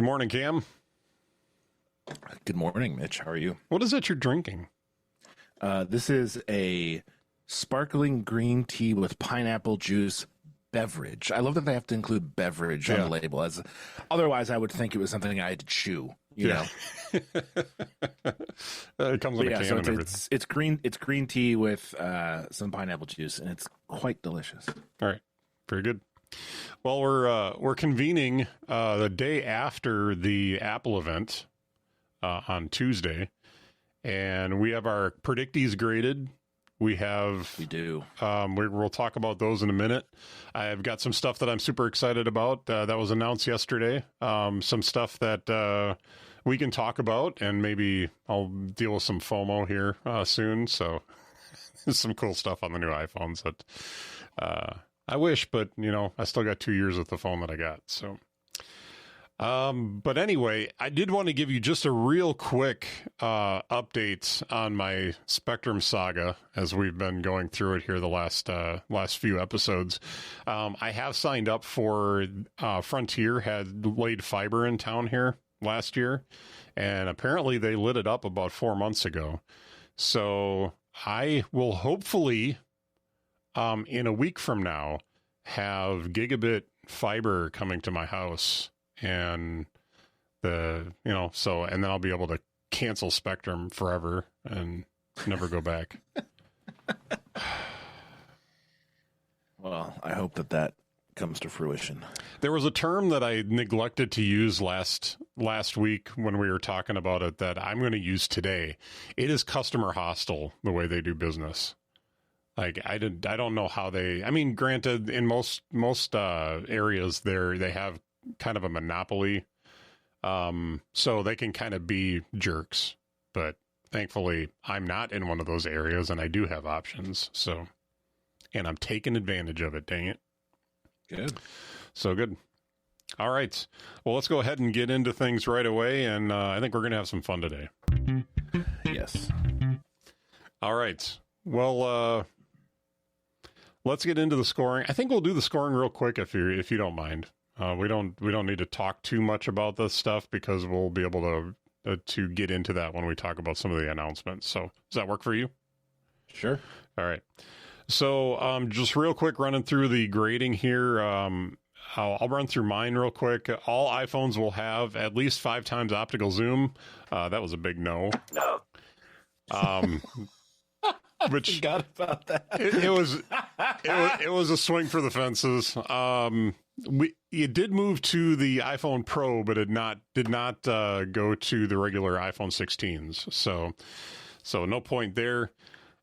Good morning, Cam. Good morning, Mitch. How are you? What is it you're drinking? This is a sparkling green tea with pineapple juice beverage. I love that they have to include beverage on the label. Otherwise, I would think it was something I had to chew. You know, it comes in a can and everything. It's green. It's green tea with some pineapple juice, and it's quite delicious. All right, very good. Well, we're convening the day after the Apple event on Tuesday, and we have our predictees graded. We do. We'll talk about those in a minute. I've got some stuff that I'm super excited about that was announced yesterday. Some stuff that we can talk about, and maybe I'll deal with some FOMO here soon. So there's some cool stuff on the new iPhones that I wish, but I still got 2 years with the phone that I got. So. But anyway, I did want to give you just a real quick update on my Spectrum saga as we've been going through it here the last few episodes. I have signed up for Frontier had laid fiber in town here last year, and apparently they lit it up about 4 months ago. So I will hopefully in a week from now have gigabit fiber coming to my house. And and then I'll be able to cancel Spectrum forever and never go back. Well, I hope that comes to fruition. There was a term that I neglected to use last week when we were talking about it that I'm going to use today. It is customer hostile the way they do business. Like I don't know how they. I mean, granted, in most areas they have kind of a monopoly, so they can kind of be jerks, but thankfully I'm not in one of those areas and I do have options, so, and I'm taking advantage of it. Dang it. Good. So good. All right, well, let's go ahead and get into things right away, and I think we're gonna have some fun today. Yes. All right, well, let's get into the scoring. I think we'll do the scoring real quick if you don't mind. We don't need to talk too much about this stuff because we'll be able to get into that when we talk about some of the announcements. So does that work for you? Sure. All right. So just real quick, running through the grading here. I'll run through mine real quick. All iPhones will have at least 5 times optical zoom. That was a big no. No. Which I forgot about that. It was a swing for the fences. It did move to the iPhone Pro, but it did not go to the regular iPhone 16s. So no point there.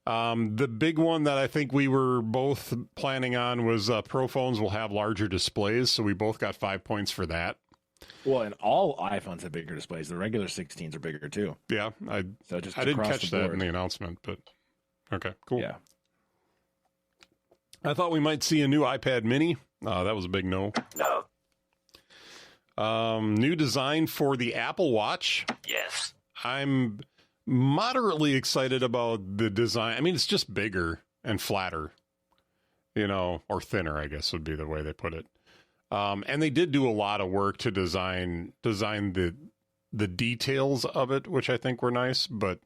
The big one that I think we were both planning on was Pro phones will have larger displays, so we both got 5 points for that. Well, and all iPhones have bigger displays. The regular 16s are bigger too. Yeah, I didn't catch that in the announcement, but okay, cool. Yeah. I thought we might see a new iPad mini. That was a big no. No. New design for the Apple Watch. Yes. I'm moderately excited about the design. I mean, it's just bigger and flatter, or thinner, I guess would be the way they put it. And they did do a lot of work to design the details of it, which I think were nice, but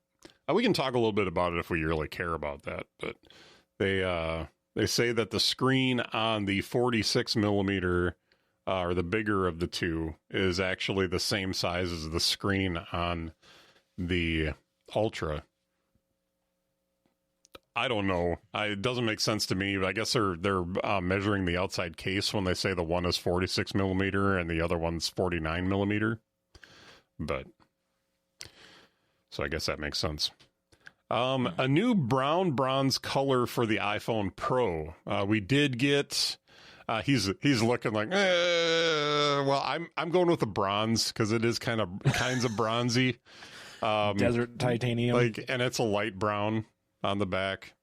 we can talk a little bit about it if we really care about that. But they say that the screen on the 46 millimeter, or the bigger of the two, is actually the same size as the screen on the Ultra. I don't know. It doesn't make sense to me. But I guess they're measuring the outside case when they say the one is 46 millimeter and the other one's 49 millimeter. But so I guess that makes sense. A new brown bronze color for the iPhone Pro. We did get. He's looking like. Well, I'm going with the bronze because it is kinds of bronzy. Desert titanium. And it's a light brown on the back.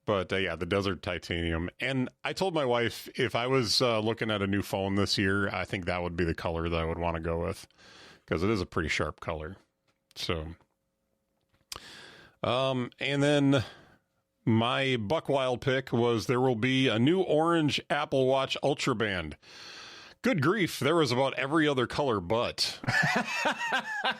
But yeah, the desert titanium. And I told my wife if I was looking at a new phone this year, I think that would be the color that I would want to go with because it is a pretty sharp color. So. And then my buck wild pick was there will be a new orange Apple Watch Ultra Band. Good grief, there was about every other color but.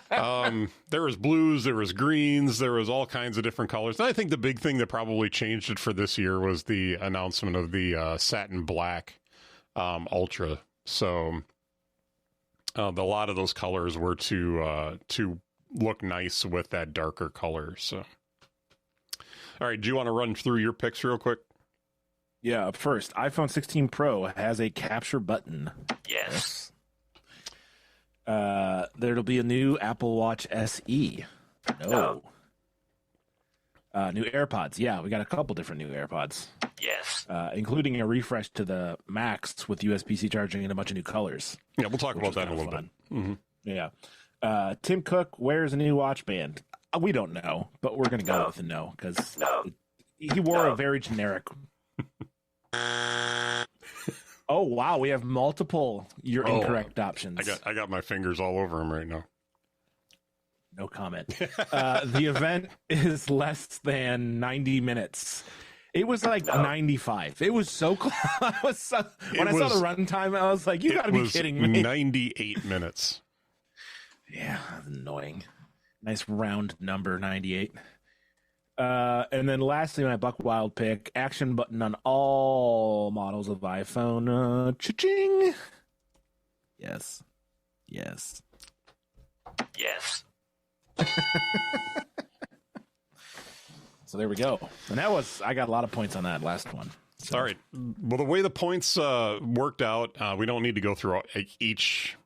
There was blues, there was greens, there was all kinds of different colors. And I think the big thing that probably changed it for this year was the announcement of the satin black Ultra. So a lot of those colors were to look nice with that darker color. So, all right, do you want to run through your picks real quick? Yeah, up first, iPhone 16 Pro has a capture button. Yes. There'll be a new Apple Watch SE. No. New AirPods. Yeah, we got a couple different new AirPods. Yes. Including a refresh to the Max with USB-C charging and a bunch of new colors. Yeah, we'll talk about that in a little bit. Mm-hmm. Yeah. Tim Cook wears a new watch band. We don't know, but we're going to go with a no because he wore a very generic. Oh wow, we have multiple incorrect options. I got my fingers all over them right now. No comment. The event is less than 90 minutes. It was like 95. It was so close. I saw the runtime, I was like, you got to be kidding me. 98 minutes. Yeah, that's annoying. Nice round number, 98. And then lastly, my Buck Wild pick, action button on all models of iPhone. Cha-ching! Yes. Yes. Yes. So there we go. And I got a lot of points on that last one. So. All right. Well, the way the points worked out, we don't need to go through each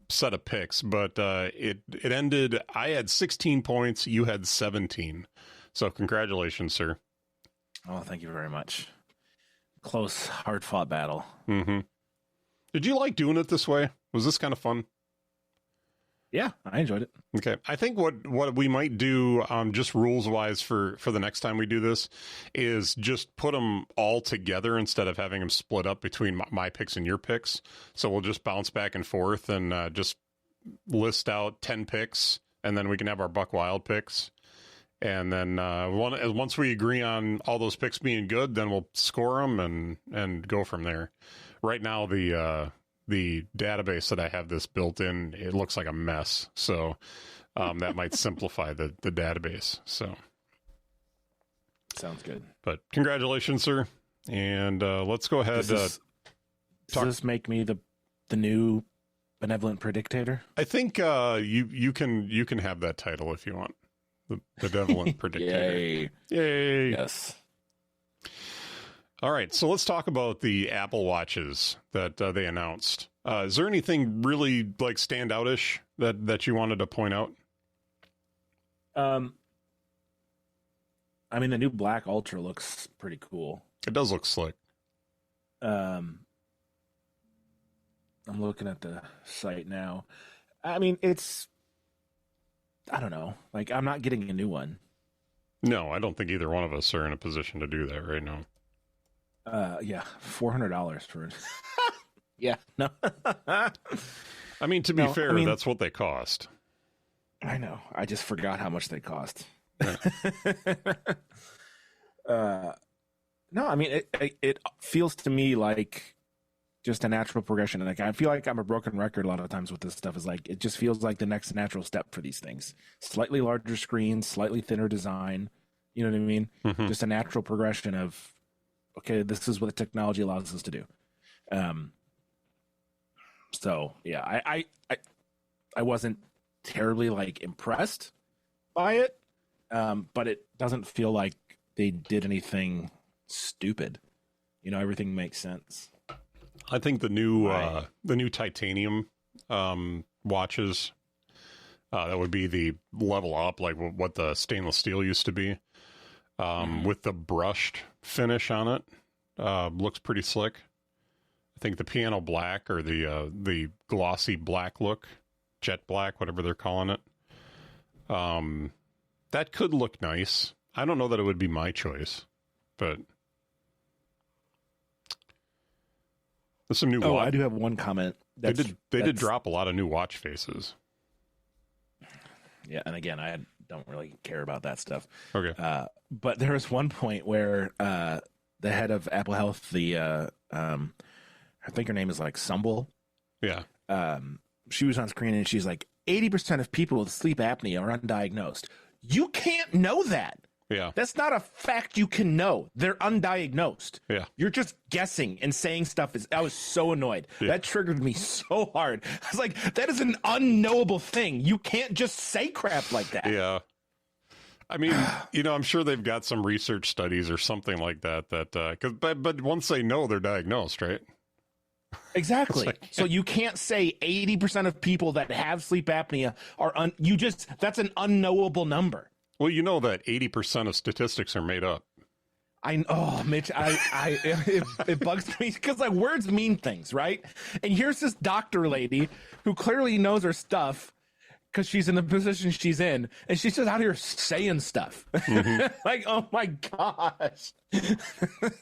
set of picks, but it ended, I had 16 points, you had 17. So congratulations, sir. Oh, thank you very much. Close, hard-fought battle. Mm-hmm. Did you like doing it this way? Was this kind of fun? Yeah, I enjoyed it. Okay. I think what we might do, just rules-wise for the next time we do this, is just put them all together instead of having them split up between my picks and your picks. So we'll just bounce back and forth and just list out 10 picks, and then we can have our Buck Wild picks. And then once we agree on all those picks being good, then we'll score them and go from there. Right now, the database that I have this built in, it looks like a mess. So that might simplify the database. So sounds good. But congratulations, sir. And let's go ahead. Does this make me the new benevolent predictator? I think you can have that title if you want. The benevolent predictator. Yay. Yes. All right, so let's talk about the Apple Watches that they announced. Is there anything really like standout-ish that you wanted to point out? I mean, the new Black Ultra looks pretty cool. It does look slick. I'm looking at the site now. I mean, I don't know. Like, I'm not getting a new one. No, I don't think either one of us are in a position to do that right now. Yeah, $400 for it. Yeah, no. I mean, to be fair, that's what they cost. I know. I just forgot how much they cost. Yeah. No, I mean, it feels to me like just a natural progression. Like, I feel like I'm a broken record a lot of times with this stuff. Is like, it just feels like the next natural step for these things. Slightly larger screen, slightly thinner design. You know what I mean? Mm-hmm. Just a natural progression of, okay, this is what the technology allows us to do. So yeah, I wasn't terribly like impressed by it, but it doesn't feel like they did anything stupid. You know, everything makes sense. I think the new titanium watches that would be the level up, like what the stainless steel used to be, with the brushed finish on it, looks pretty slick. I think the piano black or the glossy black look, jet black, whatever they're calling it, that could look nice. I don't know that it would be my choice, but there's some new. I do have one comment. They did drop a lot of new watch faces. Yeah, and again, I don't really care about that stuff. Okay, but there was one point where the head of Apple Health, I think her name is like Sumbul, Yeah. She was on screen and she's like, 80% of people with sleep apnea are undiagnosed. You can't know that. Yeah. That's not a fact you can know. They're undiagnosed. Yeah. You're just guessing and saying stuff. I was so annoyed. Yeah. That triggered me so hard. I was like, that is an unknowable thing. You can't just say crap like that. Yeah. I mean, I'm sure they've got some research studies or something like that, but once they know, they're diagnosed, right? Exactly. So you can't say 80% of people that have sleep apnea are that's an unknowable number. Well, you know that 80% of statistics are made up. Mitch, it bugs me because like words mean things, right? And here's this doctor lady who clearly knows her stuff because she's in the position she's in, and she's just out here saying stuff. Mm-hmm. Like, oh my gosh,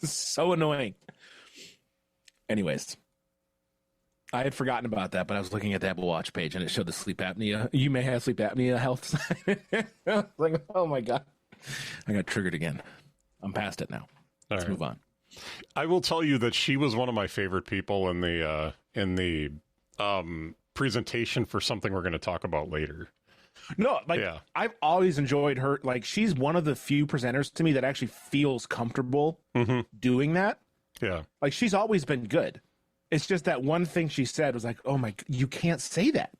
so annoying. Anyways, I had forgotten about that, but I was looking at the Apple Watch page and it showed the sleep apnea. You may have sleep apnea health sign. I was like, oh my god, I got triggered again. I'm past it now. Let's move on. I will tell you that she was one of my favorite people in the presentation for something we're going to talk about later. No, like Yeah. I've always enjoyed her. Like she's one of the few presenters to me that actually feels comfortable doing that. Yeah. Like she's always been good. It's just that one thing she said was like, "Oh my, you can't say that.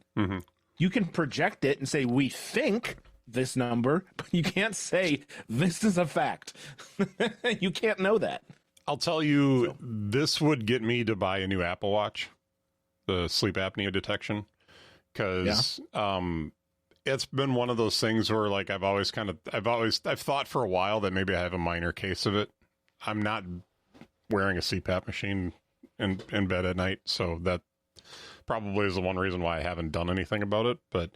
You can project it and say we think this number, but you can't say this is a fact. You can't know that." I'll tell you, this would get me to buy a new Apple Watch, the sleep apnea detection, because it's been one of those things where like I've thought for a while that maybe I have a minor case of it. I'm not wearing a CPAP machine in bed at night, so that probably is the one reason why I haven't done anything about it. But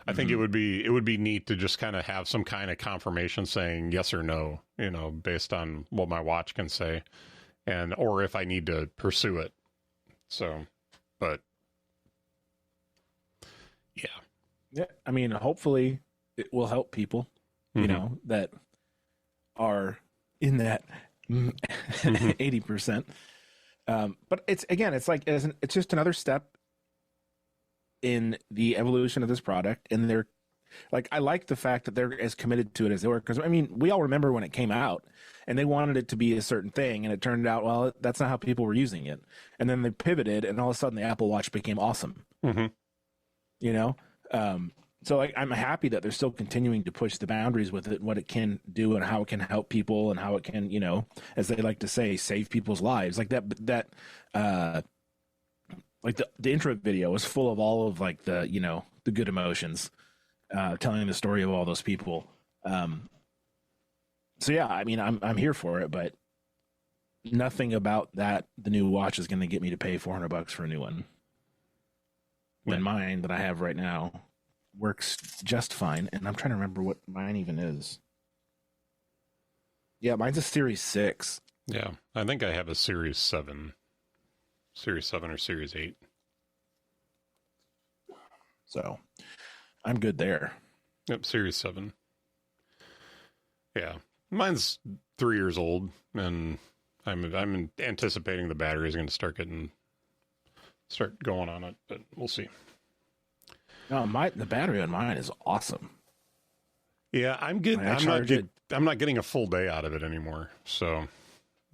I think it would be neat to just kind of have some kind of confirmation saying yes or no, based on what my watch can say, or if I need to pursue it. So, but Yeah, I mean, hopefully it will help people, that are in that 80%. But it's just another step in the evolution of this product, and they're like, I like the fact that they're as committed to it as they were, because I mean, we all remember when it came out and they wanted it to be a certain thing, and it turned out, well, that's not how people were using it, and then they pivoted, and all of a sudden the Apple Watch became awesome. So like, I'm happy that they're still continuing to push the boundaries with it, what it can do and how it can help people and how it can, as they like to say, save people's lives. Like that like the intro video was full of all of like the, the good emotions, telling the story of all those people. So yeah, I mean, I'm here for it, but nothing about that, the new watch is going to get me to pay $400 for a new one. When mine that I have right now works just fine, and I'm trying to remember what mine even is. Yeah, mine's a Series 6. Yeah, I think I have a Series 7 or Series 8. So, I'm good there. Yep, Series 7. Yeah, mine's 3 years old, and I'm anticipating the battery is going to start going on it, but we'll see. No, the battery on mine is awesome. Yeah, I'm not getting a full day out of it anymore, so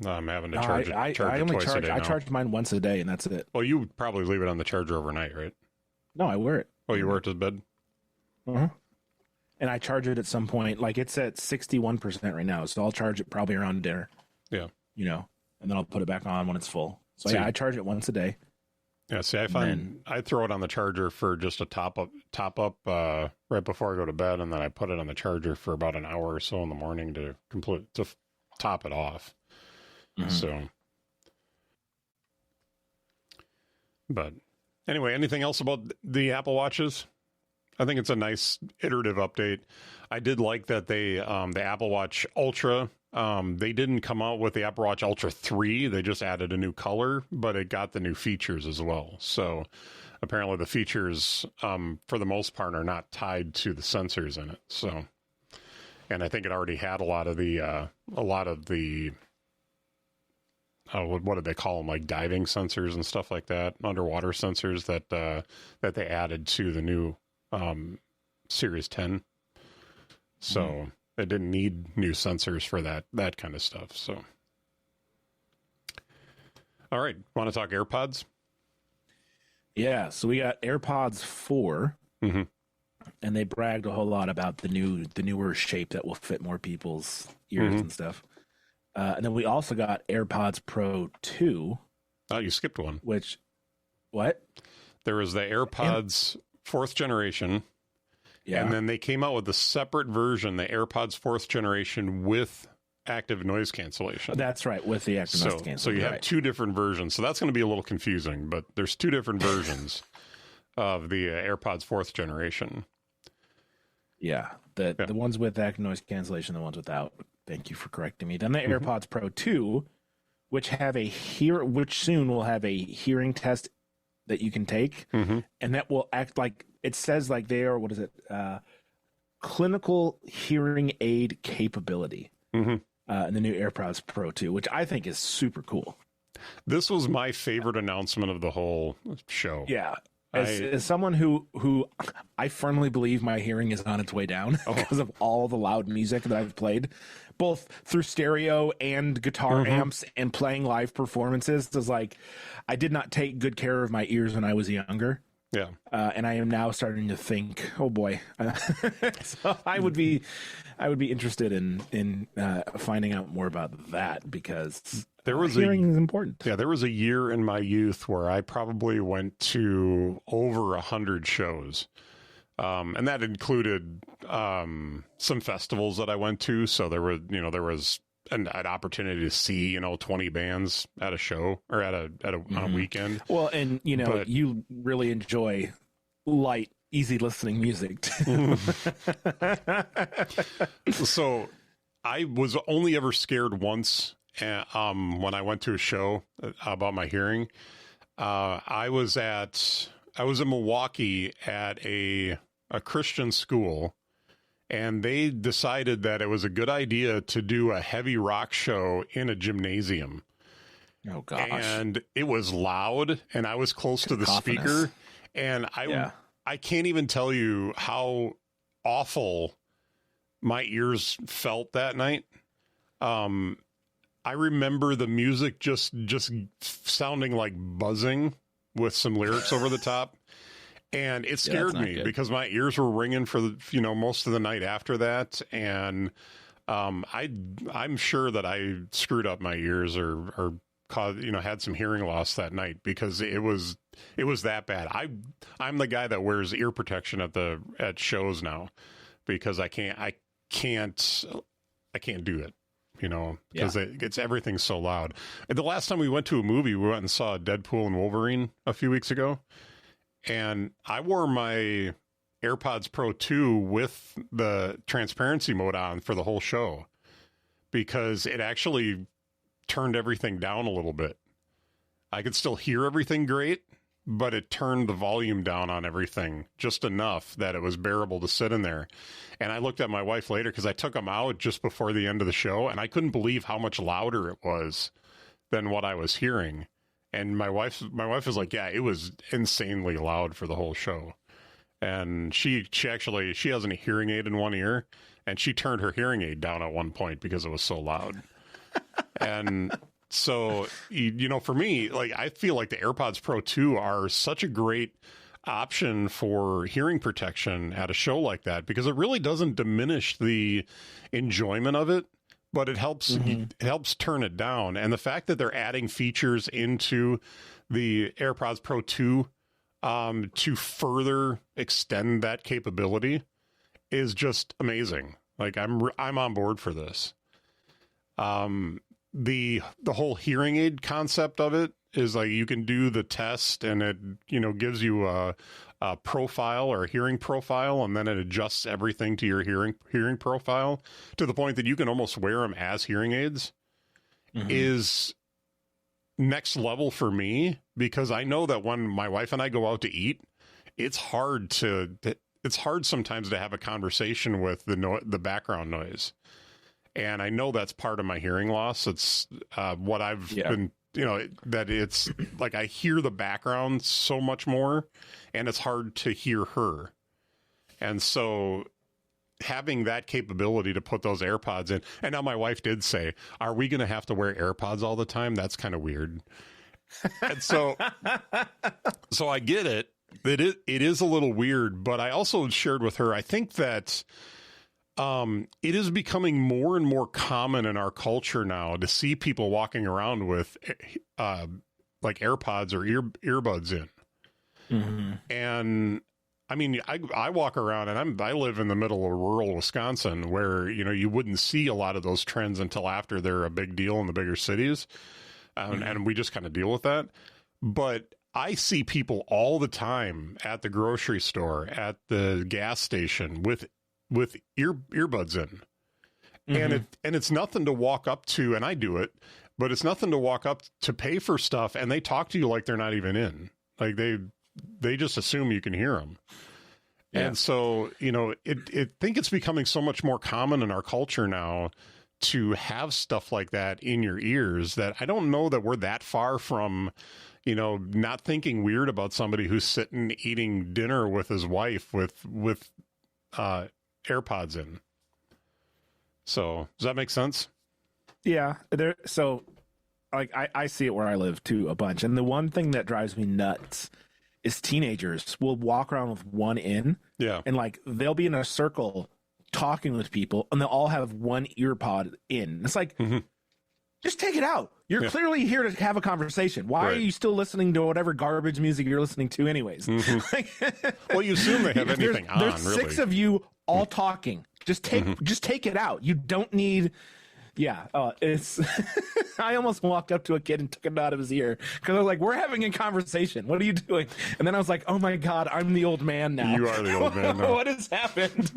I'm having to charge it twice a day now. I charge mine once a day, and that's it. Well, you would probably leave it on the charger overnight, right? No, I wear it. Oh, you wear it to bed? And I charge it at some point. Like, it's at 61% right now, so I'll charge it probably around dinner. Yeah. And then I'll put it back on when it's full. So yeah, I charge it once a day. Yeah, see, I find I throw it on the charger for just a top up right before I go to bed, and then I put it on the charger for about an hour or so in the morning to top it off. So, but anyway, anything else about the Apple Watches? I think it's a nice iterative update. I did like that they the Apple Watch Ultra. They didn't come out with the Apple Watch Ultra 3. They just added a new color, but it got the new features as well. So apparently the features, for the most part, are not tied to the sensors in it. So, and I think it already had a lot of the what did they call them? Like diving sensors and stuff like that, underwater sensors that they added to the new Series 10. So it didn't need new sensors for that kind of stuff. So, all right, want to talk AirPods? Yeah, so we got AirPods 4, Mm-hmm. and they bragged a whole lot about the newer shape that will fit more people's ears and stuff. And then we also got AirPods Pro 2. Oh, you skipped one. Which, what? There was the AirPods 4th generation. Yeah. And then they came out with a separate version, the AirPods 4th generation with active noise cancellation. That's right, with the active noise cancellation. So you have two different versions. So that's going to be a little confusing, but there's two different versions of the AirPods 4th generation. Yeah, the ones with active noise cancellation, the ones without. Thank you for correcting me. Then the AirPods Pro 2, which soon will have a hearing test that you can take, and that will act like, it says like they are, what is it? Clinical hearing aid capability in the new AirPods Pro 2, which I think is super cool. This was my favorite announcement of the whole show. Yeah. As someone who I firmly believe my hearing is on its way down because of all the loud music that I've played, both through stereo and guitar amps and playing live performances, is like, I did not take good care of my ears when I was younger. Yeah. And I am now starting to think, oh boy. So I would be interested in finding out more about that, because hearing is important. Yeah, there was a year in my youth where I probably went to over 100 shows. And that included some festivals that I went to. So there was an opportunity to see 20 bands at a show or on a weekend. Well, and you really enjoy light, easy listening music too. So I was only ever scared once when I went to a show about my hearing. I was in Milwaukee at a Christian school, and they decided that it was a good idea to do a heavy rock show in a gymnasium. Oh gosh. And it was loud, and I was close to the speaker, and I can't even tell you how awful my ears felt that night. I remember the music just sounding like buzzing with some lyrics over the top. And it scared me because my ears were ringing for most of the night after that. And I'm sure that I screwed up my ears or caused, had some hearing loss that night, because it was that bad. I'm the guy that wears ear protection at shows now, because I can't do it. Because it's everything's so loud. And the last time we went to a movie, we went and saw Deadpool and Wolverine a few weeks ago. And I wore my AirPods Pro 2 with the transparency mode on for the whole show, because it actually turned everything down a little bit. I could still hear everything great, but it turned the volume down on everything just enough that it was bearable to sit in there. And I looked at my wife later, because I took them out just before the end of the show, and I couldn't believe how much louder it was than what I was hearing. And my wife was like, yeah, it was insanely loud for the whole show. And she has a hearing aid in one ear, and she turned her hearing aid down at one point because it was so loud. And so, for me, like, I feel like the AirPods Pro 2 are such a great option for hearing protection at a show like that, because it really doesn't diminish the enjoyment of it, but it helps turn it down. And the fact that they're adding features into the AirPods Pro 2 to further extend that capability is just amazing. Like, I'm on board for this. The whole hearing aid concept of it is like, you can do the test, and it gives you a profile or a hearing profile, and then it adjusts everything to your hearing profile to the point that you can almost wear them as hearing aids. Is next level for me, because I know that when my wife and I go out to eat, it's hard sometimes to have a conversation with the background noise. And I know that's part of my hearing loss. It's what I've been that it's like I hear the background so much more, and it's hard to hear her. And so having that capability to put those AirPods in, and now my wife did say, "Are we going to have to wear AirPods all the time? That's kind of weird." And so I get it. It is a little weird, but I also shared with her, I think that it is becoming more and more common in our culture now to see people walking around with like AirPods or earbuds in. Mm-hmm. And I mean, I walk around and I live in the middle of rural Wisconsin where, you wouldn't see a lot of those trends until after they're a big deal in the bigger cities. And we just kind of deal with that. But I see people all the time at the grocery store, at the gas station with earbuds in. Mm-hmm. And it's nothing to walk up to, and I do it, but it's nothing to walk up to pay for stuff, and they talk to you like they're not even in. Like they just assume you can hear them. Yeah. And so, I think it's becoming so much more common in our culture now to have stuff like that in your ears that I don't know that we're that far from, not thinking weird about somebody who's sitting eating dinner with his wife with AirPods in. So does that make sense? Yeah. So like I see it where I live too a bunch. And the one thing that drives me nuts is teenagers will walk around with one in. Yeah. And like they'll be in a circle talking with people and they'll all have one ear pod in. It's like, just take it out. You're clearly here to have a conversation. Why are you still listening to whatever garbage music you're listening to anyways? Well, you assume they have anything there's really. 6 of you all talking. Just take it out. You don't need. Yeah, it's. I almost walked up to a kid and took it out of his ear because I was like, "We're having a conversation. What are you doing?" And then I was like, "Oh my god, I'm the old man now." You are the old man now. What has happened?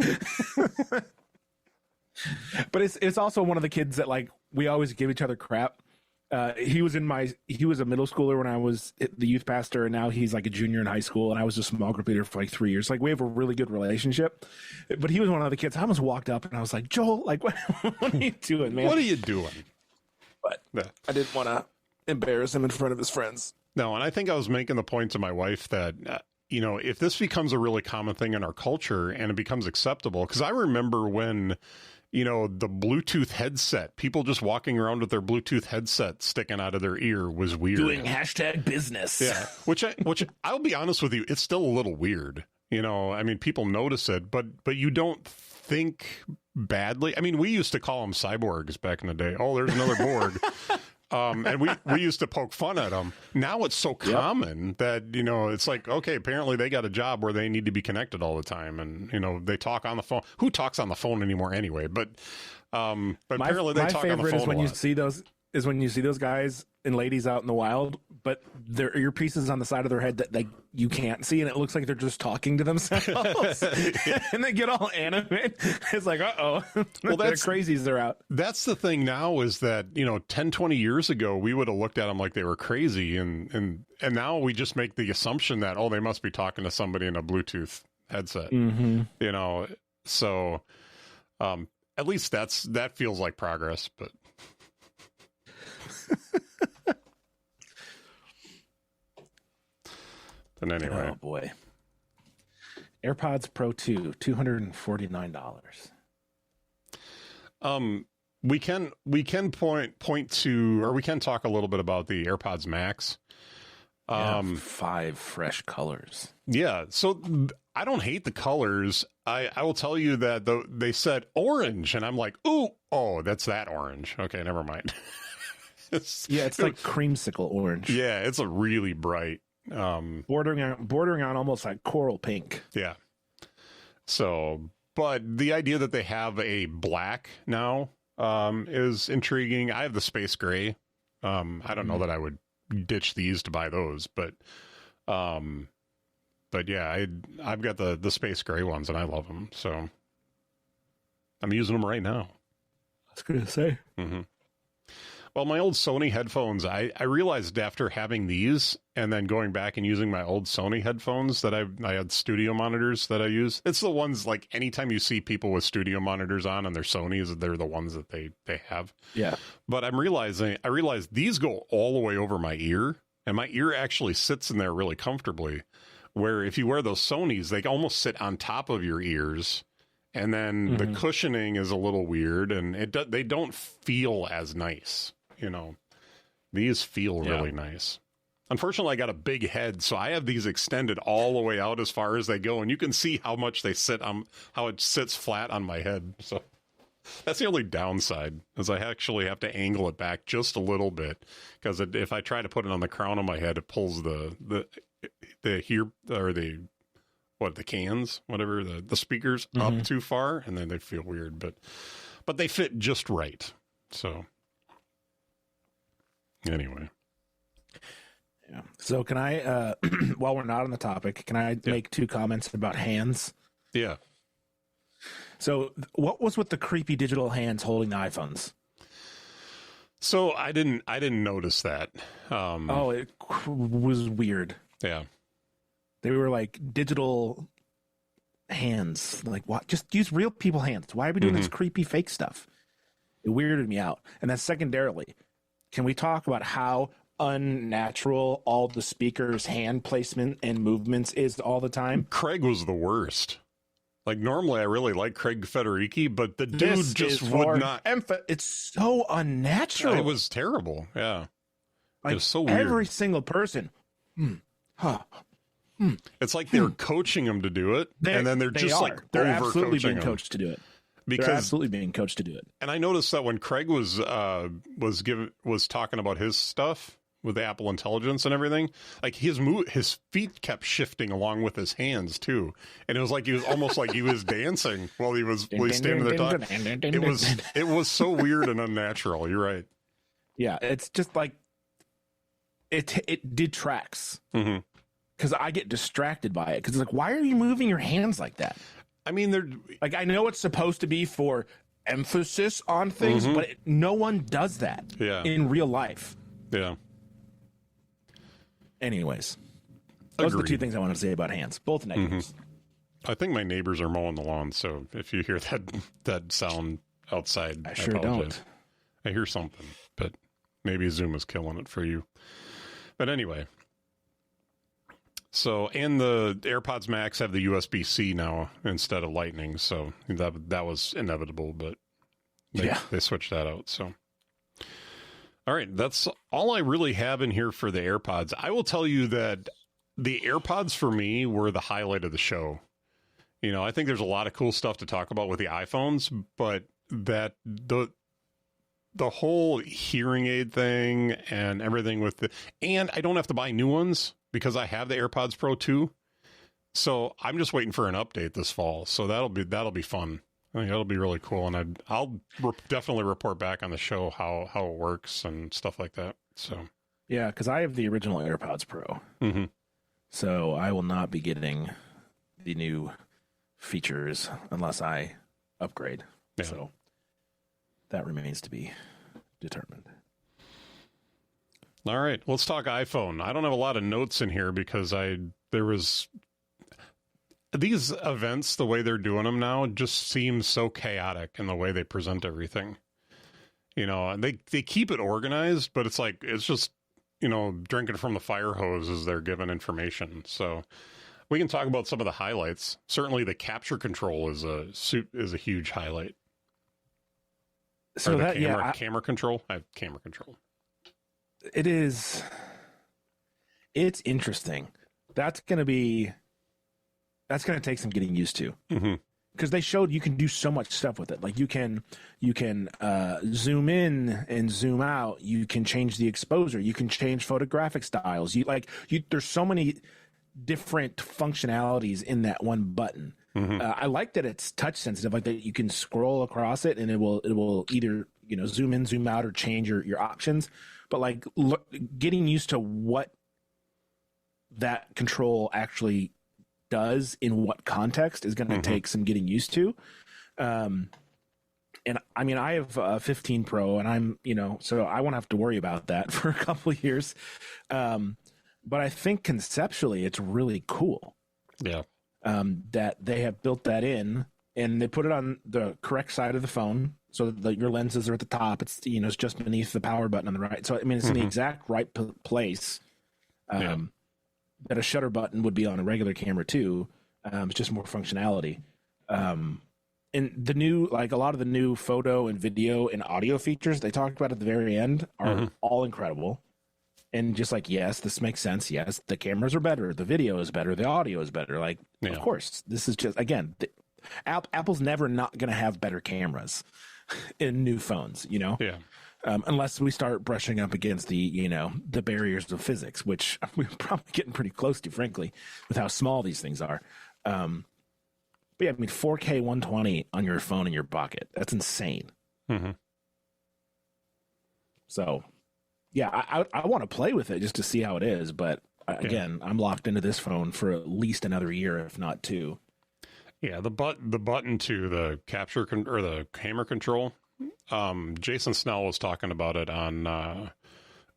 But it's also one of the kids that like we always give each other crap. He was a middle schooler when I was the youth pastor, and now he's like a junior in high school, and I was a small group leader for like 3 years. Like we have a really good relationship, but he was one of the kids. I almost walked up and I was like, Joel, like what are you doing, man? What are you doing? But I didn't want to embarrass him in front of his friends. No, and I think I was making the point to my wife that, if this becomes a really common thing in our culture and it becomes acceptable, because I remember when, the Bluetooth headset, people just walking around with their Bluetooth headset sticking out of their ear was weird. Doing #business. Yeah. Which I'll be honest with you, it's still a little weird. I mean, people notice it, but you don't think badly. I mean, we used to call them cyborgs back in the day. Oh, there's another Borg. And we used to poke fun at them. Now it's so common that, it's like, okay, apparently they got a job where they need to be connected all the time. And, they talk on the phone. Who talks on the phone anymore anyway? But apparently they talk on the phone is when you see those guys and ladies out in the wild, but their earpieces on the side of their head that you can't see, and it looks like they're just talking to themselves. And they get all animated. It's like, uh-oh. Well, the crazies are out. That's the thing now is that, 10, 20 years ago, we would have looked at them like they were crazy. And now we just make the assumption that, they must be talking to somebody in a Bluetooth headset, So at least that feels like progress, but. But anyway. Oh boy. AirPods Pro 2, $249. We can point to, or we can talk a little bit about the AirPods Max. 5 fresh colors. Yeah, so I don't hate the colors. I will tell you that they said orange, and I'm like, oh, that's that orange. Okay, never mind. It's like creamsicle orange. Yeah, it's a really bright. Bordering on almost like coral pink. Yeah. So, but the idea that they have a black now is intriguing. I have the space gray. I don't know that I would ditch these to buy those, but yeah, I've got the space gray ones and I love them. So I'm using them right now. I was going to say. Mm-hmm. Well, my old Sony headphones, I realized after having these and then going back and using my old Sony headphones that I had studio monitors that I use. It's the ones like anytime you see people with studio monitors on and they're Sonys, they're the ones that they have. Yeah. But I realized these go all the way over my ear, and my ear actually sits in there really comfortably. Where if you wear those Sonys, they almost sit on top of your ears. And then the cushioning is a little weird, and they don't feel as nice. You know, these feel really nice. Unfortunately, I got a big head, so I have these extended all the way out as far as they go, and you can see how much they sit on, how it sits flat on my head. So that's the only downside, is I actually have to angle it back just a little bit, because if I try to put it on the crown of my head, it pulls the cans, whatever, the speakers up too far, and then they feel weird, but they fit just right. So anyway. Yeah. So can I, while we're not on the topic, can I make 2 comments about hands? Yeah. So what was with the creepy digital hands holding the iPhones? So I didn't notice that. It was weird. Yeah. They were like digital hands. Like, what? Just use real people hands. Why are we doing this creepy fake stuff? It weirded me out. And then secondarily, can we talk about how unnatural all the speakers' hand placement and movements is all the time? Craig was the worst. Like, normally I really like Craig Federighi, but the dude just would not. It's so unnatural. It was terrible. Yeah. Like, it was so weird. Every single person. It's like they're coaching him to do it, and then they're absolutely being him. coached to do it. Because they're absolutely being coached to do it. And I noticed that when Craig was talking about his stuff with the Apple Intelligence and everything, like his feet kept shifting along with his hands too, and it was like he was almost like he was dancing while he was standing there talking. It was so weird and unnatural. You're right. Yeah, it's just like it detracts. Because I get distracted by it. Because it's like, why are you moving your hands like that? I mean, they're like, I know it's supposed to be for emphasis on things, but no one does that in real life. Yeah. Anyways, those are the 2 things I wanted to say about hands. Both negatives. I think my neighbors are mowing the lawn, so if you hear that sound outside, I sure apologize. don't. I hear something, but maybe Zoom is killing it for you. But anyway. So, and the AirPods Max have the USB-C now instead of Lightning, so that was inevitable, but they switched that out. So, all right, that's all I really have in here for the AirPods. I will tell you that the AirPods for me were the highlight of the show. You know, I think there's a lot of cool stuff to talk about with the iPhones, but that the whole hearing aid thing and everything and I don't have to buy new ones, because I have the AirPods Pro 2. So I'm just waiting for an update this fall. So that'll be fun. I think that'll be really cool. And I'll definitely report back on the show how it works and stuff like that. So, yeah, because I have the original AirPods Pro. So I will not be getting the new features unless I upgrade. Yeah. So that remains to be determined. All right, let's talk iPhone. I don't have a lot of notes in here because there was these events, the way they're doing them now, just seems so chaotic in the way they present everything. You know, they keep it organized, but it's like it's just, you know, drinking from the fire hose as they're giving information. So we can talk about some of the highlights. Certainly, the capture control is a huge highlight. So camera control. I have camera control. It's interesting. That's going to take some getting used to, because they showed you can do so much stuff with it. Like you can zoom in and zoom out. You can change the exposure. You can change photographic styles. There's so many different functionalities in that one button. I like that it's touch sensitive, like that you can scroll across it and it will either, you know, zoom in, zoom out, or change your options. But like getting used to what that control actually does in what context is going to take some getting used to. And I mean, I have a 15 Pro, and I'm, so I won't have to worry about that for a couple of years. But I think conceptually, it's really cool. Yeah. That they have built that in, and they put it on the correct side of the phone, so that your lenses are at the top. It's it's just beneath the power button on the right. So I mean, it's in the exact right place. That a shutter button would be on a regular camera too. It's just more functionality. And the new, like a lot of the new photo and video and audio features they talked about at the very end are all incredible. And just like, yes, this makes sense. Yes, the cameras are better. The video is better. The audio is better. Like, of course, this is just, again, Apple's never not going to have better cameras in new phones, Yeah. Unless we start brushing up against the, the barriers of physics, which we're probably getting pretty close to, frankly, with how small these things are. But yeah, I mean, 4K 120 on your phone in your pocket. That's insane. So, yeah, I want to play with it just to see how it is. But again, I'm locked into this phone for at least another year, if not two. Yeah, the button to the capture or the camera control. Jason Snell was talking about it on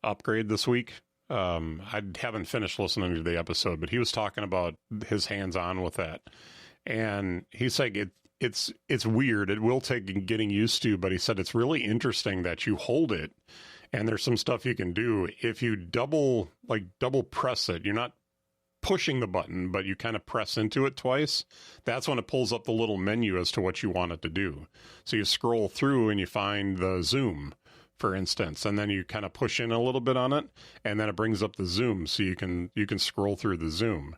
Upgrade this week. I haven't finished listening to the episode, but he was talking about his hands-on with that. And he's like, it's weird. It will take getting used to, but he said it's really interesting that you hold it, and there's some stuff you can do. If you double press it, you're not pushing the button, but you kind of press into it twice. That's when it pulls up the little menu as to what you want it to do. So you scroll through and you find the zoom, for instance, and then you kind of push in a little bit on it, and then it brings up the zoom, so you can scroll through the zoom.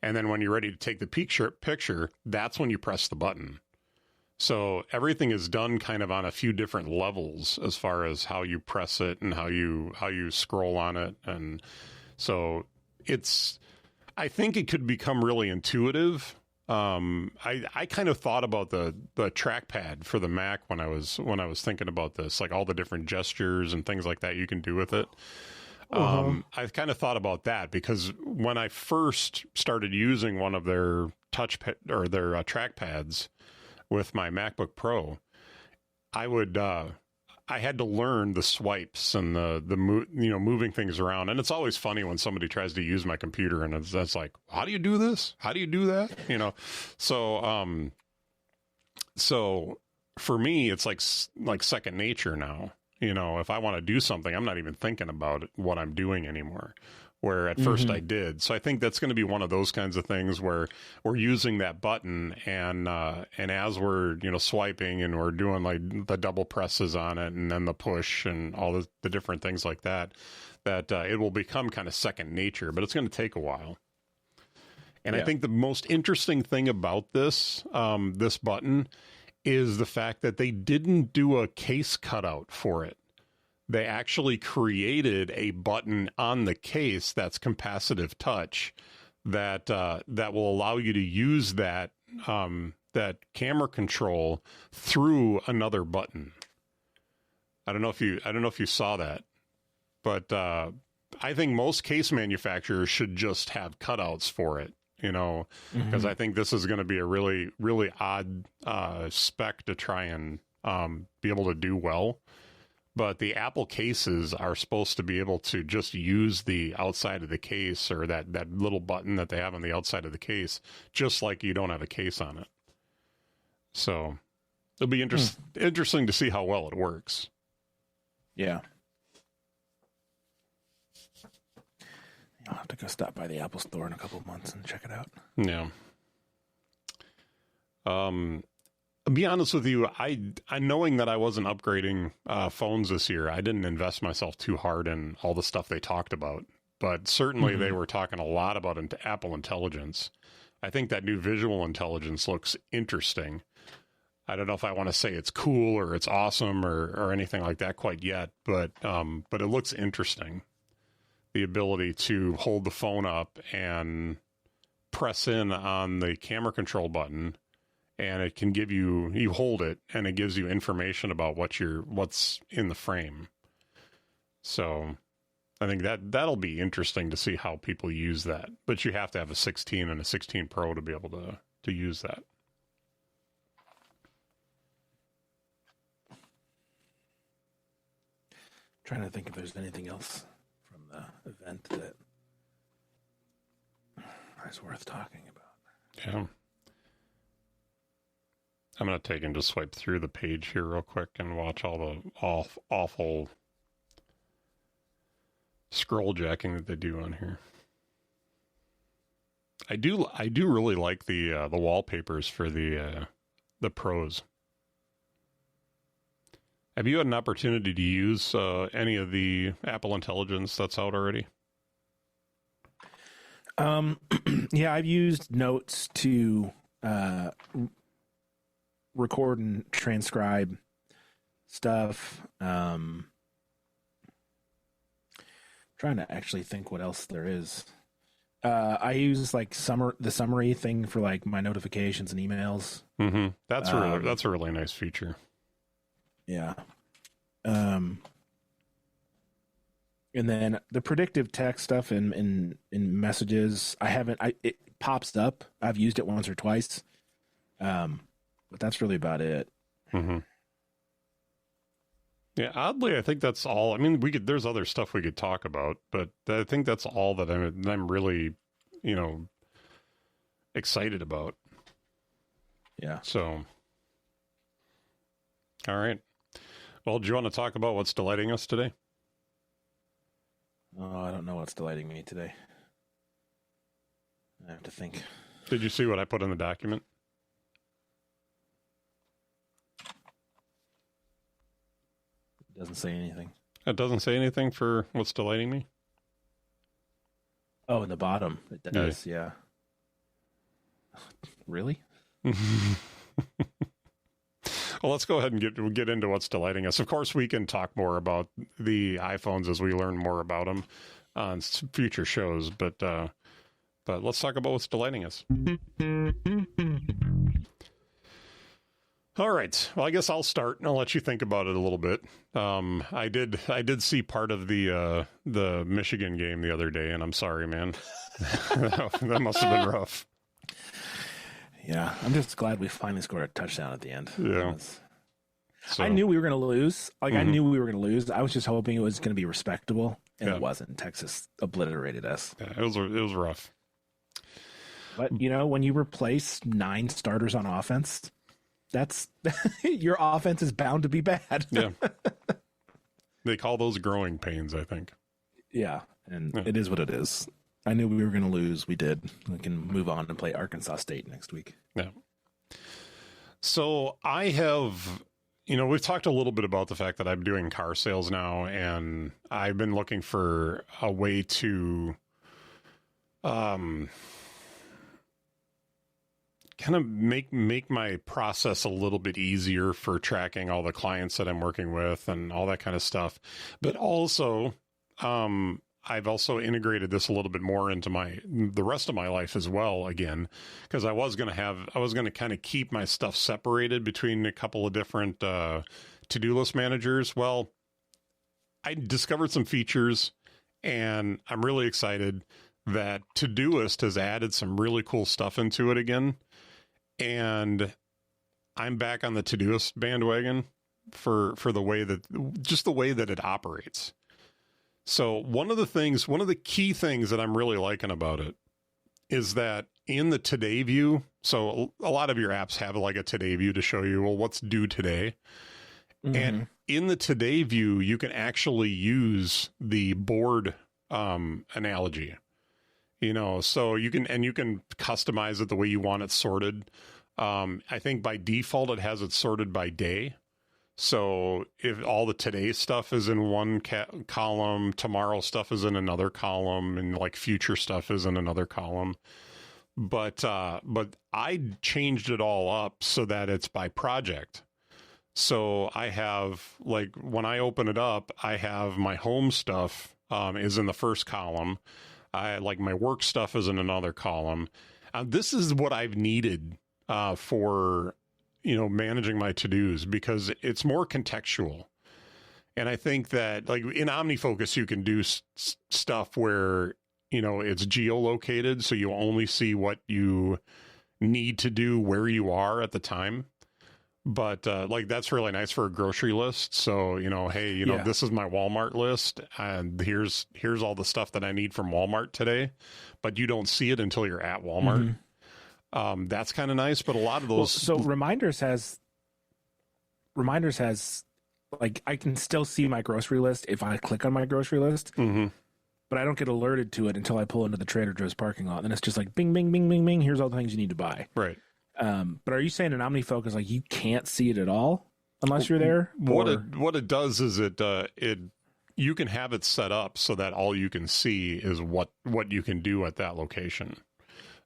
And then when you're ready to take the picture, that's when you press the button. So everything is done kind of on a few different levels as far as how you press it and how you scroll on it. And so I think it could become really intuitive. I kind of thought about the trackpad for the Mac when I was thinking about this, like all the different gestures and things like that you can do with it. I kind of thought about that because when I first started using one of their their trackpads with my MacBook Pro, I had to learn the swipes and the moving things around. And it's always funny when somebody tries to use my computer and it's like, how do you do this? How do you do that? So for me, it's like second nature now. If I want to do something, I'm not even thinking about what I'm doing anymore. Where at first I did. So I think that's going to be one of those kinds of things where we're using that button and as we're, swiping and we're doing like the double presses on it and then the push and all the different things like that it will become kind of second nature, but it's going to take a while. And I think the most interesting thing about this button is the fact that they didn't do a case cutout for it. They actually created a button on the case that's capacitive touch that will allow you to use that camera control through another button. I don't know if you saw that, but I think most case manufacturers should just have cutouts for it. Because I think this is going to be a really, really odd spec to try and be able to do well. But the Apple cases are supposed to be able to just use the outside of the case or that little button that they have on the outside of the case, just like you don't have a case on it. So it'll be interesting to see how well it works. Yeah. I'll have to go stop by the Apple store in a couple of months and check it out. Yeah. I'll be honest with you, I knowing that I wasn't upgrading phones this year, I didn't invest myself too hard in all the stuff they talked about. But certainly they were talking a lot about Apple Intelligence. I think that new visual intelligence looks interesting. I don't know if I want to say it's cool or it's awesome or anything like that quite yet, but it looks interesting. The ability to hold the phone up and press in on the camera control button, and it can give you hold it and it gives you information about what's in the frame. So I think that'll be interesting to see how people use that, but you have to have a 16 and a 16 Pro to be able to use that. Trying to think if there's anything else from the event that is worth talking about. Yeah. I'm going to take and just swipe through the page here real quick and watch all the awful scroll jacking that they do on here. I do really like the wallpapers for the pros. Have you had an opportunity to use any of the Apple Intelligence that's out already? Yeah, I've used Notes to record and transcribe stuff. Trying to actually think what else there is. I use like the summary thing for like my notifications and emails. Mm-hmm. That's a really nice feature. Yeah. And then the predictive text stuff in messages, it pops up. I've used it once or twice. But that's really about it. Mm-hmm. Yeah, oddly, I think that's all. I mean, there's other stuff we could talk about, but I think that's all that I'm really, excited about. Yeah. So, all right. Well, do you want to talk about what's delighting us today? Oh, I don't know what's delighting me today. I have to think. Did you see what I put in the document? It doesn't say anything. It doesn't say anything for what's delighting me? Oh, in the bottom. It does, yeah. Really? Well, let's go ahead and get into what's delighting us. Of course, we can talk more about the iPhones as we learn more about them on future shows, but let's talk about what's delighting us. All right. Well, I guess I'll start and I'll let you think about it a little bit. I did see part of the Michigan game the other day, and I'm sorry, man. That must have been rough. Yeah, I'm just glad we finally scored a touchdown at the end. Yeah. So, I knew we were going to lose. I knew we were going to lose. I was just hoping it was going to be respectable, and it wasn't. Texas obliterated us. Yeah, it was rough. But, when you replace 9 starters on offense, that's your offense is bound to be bad. Yeah. They call those growing pains, I think. Yeah, and it is what it is. I knew we were going to lose. We did. We can move on and play Arkansas State next week. Yeah. So I have, we've talked a little bit about the fact that I'm doing car sales now, and I've been looking for a way to kind of make my process a little bit easier for tracking all the clients that I'm working with and all that kind of stuff. But also, I've also integrated this a little bit more into the rest of my life as well, again, because I was going to kind of keep my stuff separated between a couple of different to-do list managers. Well, I discovered some features, and I'm really excited that Todoist has added some really cool stuff into it again. And I'm back on the Todoist bandwagon for the way that it operates. So one of the key things that I'm really liking about it is that in the Today view, so a lot of your apps have like a Today view to show you, well, what's due today. Mm-hmm. And in the Today view, you can actually use the board analogy, so you can customize it the way you want it sorted. I think by default, it has it sorted by day. So if all the today stuff is in one column, tomorrow stuff is in another column, and like future stuff is in another column. But I changed it all up so that it's by project. So I have, like, when I open it up, I have my home stuff is in the first column. My work stuff is in another column. This is what I've needed for managing my to-dos, because it's more contextual. And I think that, like, in OmniFocus, you can do stuff where, it's geolocated, so you only see what you need to do where you are at the time. But like that's really nice for a grocery list. So, hey, Yeah. this is my Walmart list and here's all the stuff that I need from Walmart today, but you don't see it until you're at Walmart. That's kind of nice, but a lot of those So Reminders has like I can still see my grocery list if I click on my grocery list, but I don't get alerted to it until I pull into the Trader Joe's parking lot. And it's just like bing, bing, bing, bing, bing. Here's all the things you need to buy. right. But are you saying in OmniFocus like you can't see it at all unless you're there? What Or- what it does is it you can have it set up so that all you can see is what you can do at that location.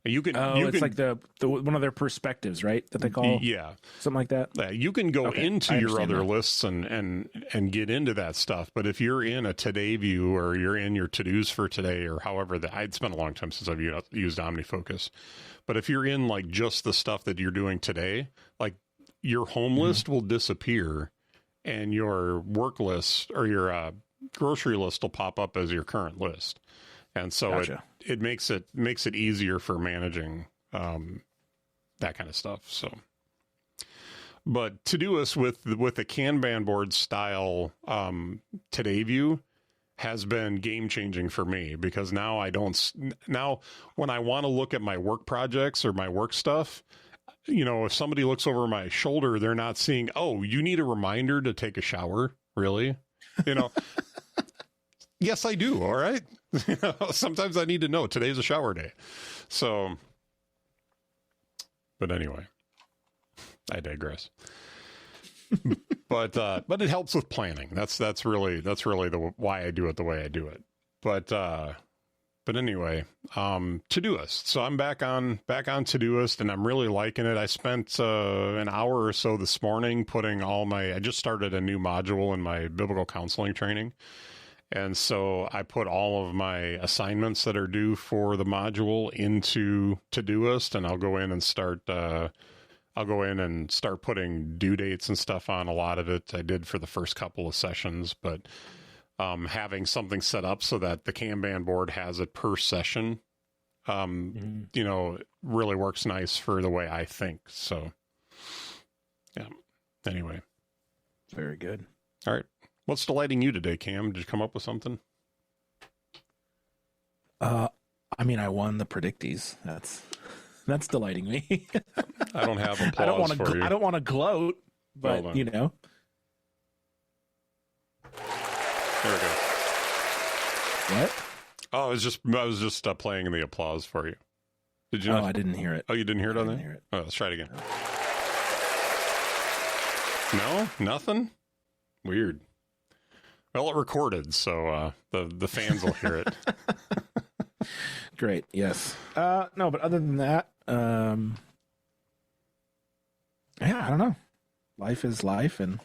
You can it's like the one of their perspectives, right? That they call yeah. something like that. Yeah, you can go Okay, into I your understand other that. lists and get into that stuff. But if you're in a today view or you're in your to-dos for today or however that I'd spent a long time since I've used OmniFocus. But if you're in like just the stuff that you're doing today, like your home list will disappear and your work list or your grocery list will pop up as your current list. And so Gotcha. it makes it easier for managing that kind of stuff. So, but Todoist with the Kanban board style today view has been game changing for me because now now when I want to look at my work projects or my work stuff, if somebody looks over my shoulder, they're not seeing, oh, you need a reminder to take a shower. Really? Yes, I do. All right. Sometimes I need to know today's a shower day. So, but anyway, I digress. but it helps with planning. That's really why I do it the way I do it. But anyway, Todoist. So I'm back on Todoist and I'm really liking it. I spent an hour or so this morning putting I just started a new module in my biblical counseling training. And so I put all of my assignments that are due for the module into Todoist, and I'll go in and start putting due dates and stuff on a lot of it. I did for the first couple of sessions, but having something set up so that the Kanban board has it per session, really works nice for the way I think. So, yeah. Anyway. Very good. All right. What's delighting you today, Cam? Did you come up with something? I won the Predictees. That's delighting me. I don't have applause I don't want for you. I don't want to gloat, but Well done. There we go. What? Oh, I was just playing the applause for you. Did you? Oh, Not? I didn't hear it. Oh, you didn't hear it I on didn't there? hear it. Oh, let's try it again. No, nothing. Weird. Well, it recorded, so the fans will hear it. Great. Yes. No, but other than that, yeah, I don't know. Life is life, and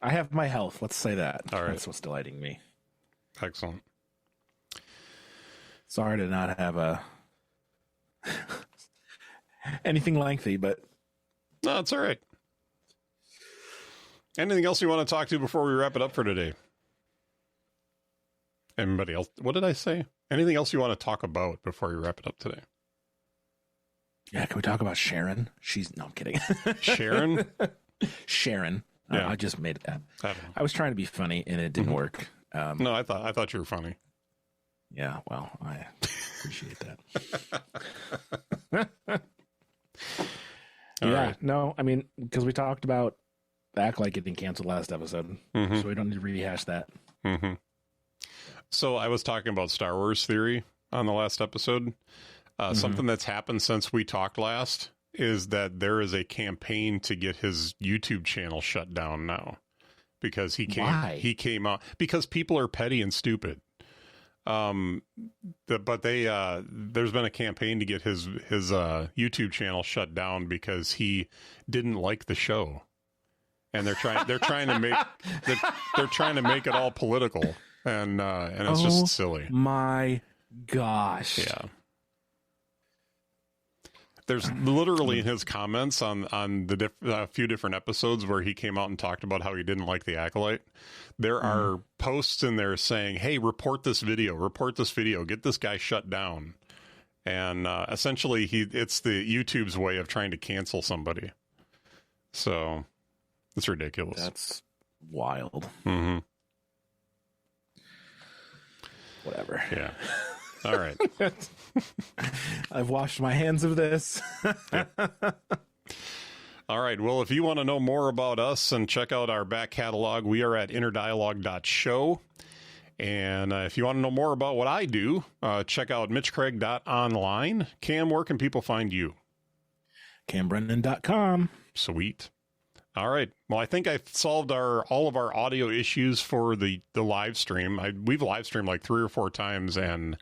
I have my health. Let's say that. All right. That's what's delighting me. Excellent. Sorry to not have a anything lengthy, but No, it's all right. Anything else you want to talk to before we wrap it up for today? Anybody else? What did I say? Anything else you want to talk about before we wrap it up today? yeah, can we talk about Sharon? No, I'm kidding. Sharon? Sharon. Yeah. I just made it up. I don't know. I was trying to be funny, and it didn't work. No, I thought you were funny. Yeah, well, I appreciate that. All yeah, right. no, I mean, because we talked about Act Like getting canceled last episode, Mhm. so we don't need to rehash that. Mm-hmm. So I was talking about Star Wars theory on the last episode. Something that's happened since we talked last is that there is a campaign to get his YouTube channel shut down now because he came out because people are petty and stupid. There's been a campaign to get his YouTube channel shut down because he didn't like the show. And they're trying to make it all political, and it's just silly. My gosh! Yeah, there's literally in his comments on the few different episodes where he came out and talked about how he didn't like the Acolyte. There are posts in there saying, "Hey, report this video, get this guy shut down," and essentially it's the YouTube's way of trying to cancel somebody. So it's ridiculous. That's wild. Mm-hmm. Whatever. Yeah. All right. I've washed my hands of this. All right. Well, if you want to know more about us and check out our back catalog, we are at innerdialogue.show. And if you want to know more about what I do, check out mitchcraig.online. Cam, where can people find you? CamBrennan.com. Sweet. All right. Well, I think I've solved all of our audio issues for the live stream. We've live streamed like 3 or 4 times, and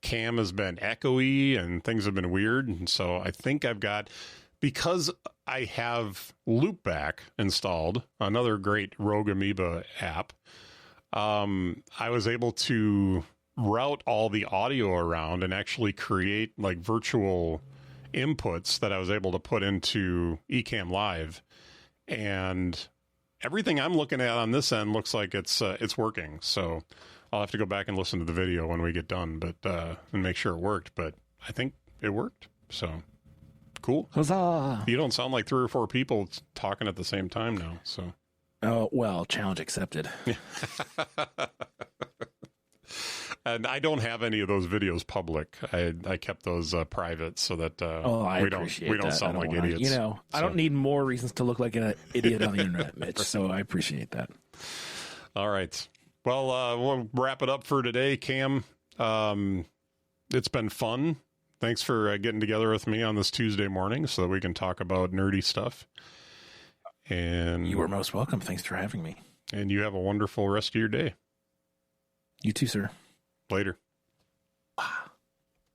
Cam has been echoey and things have been weird. And so I think I've got, because I have Loopback installed, another great Rogue Amoeba app, I was able to route all the audio around and actually create like virtual inputs that I was able to put into Ecamm Live. And everything I'm looking at on this end looks like it's working. So I'll have to go back and listen to the video when we get done, but and make sure it worked. But I think it worked. So cool. Huzzah! You don't sound like 3 or 4 people talking at the same time now. So Oh, well, challenge accepted. And I don't have any of those videos public. I kept those private so that I we don't that. sound like wanna, idiots. I don't need more reasons to look like an idiot on the internet, Mitch. So I appreciate that. All right. Well, we'll wrap it up for today, Cam. It's been fun. Thanks for getting together with me on this Tuesday morning so that we can talk about nerdy stuff. And You are most welcome. Thanks for having me. And you have a wonderful rest of your day. You too, sir. Later.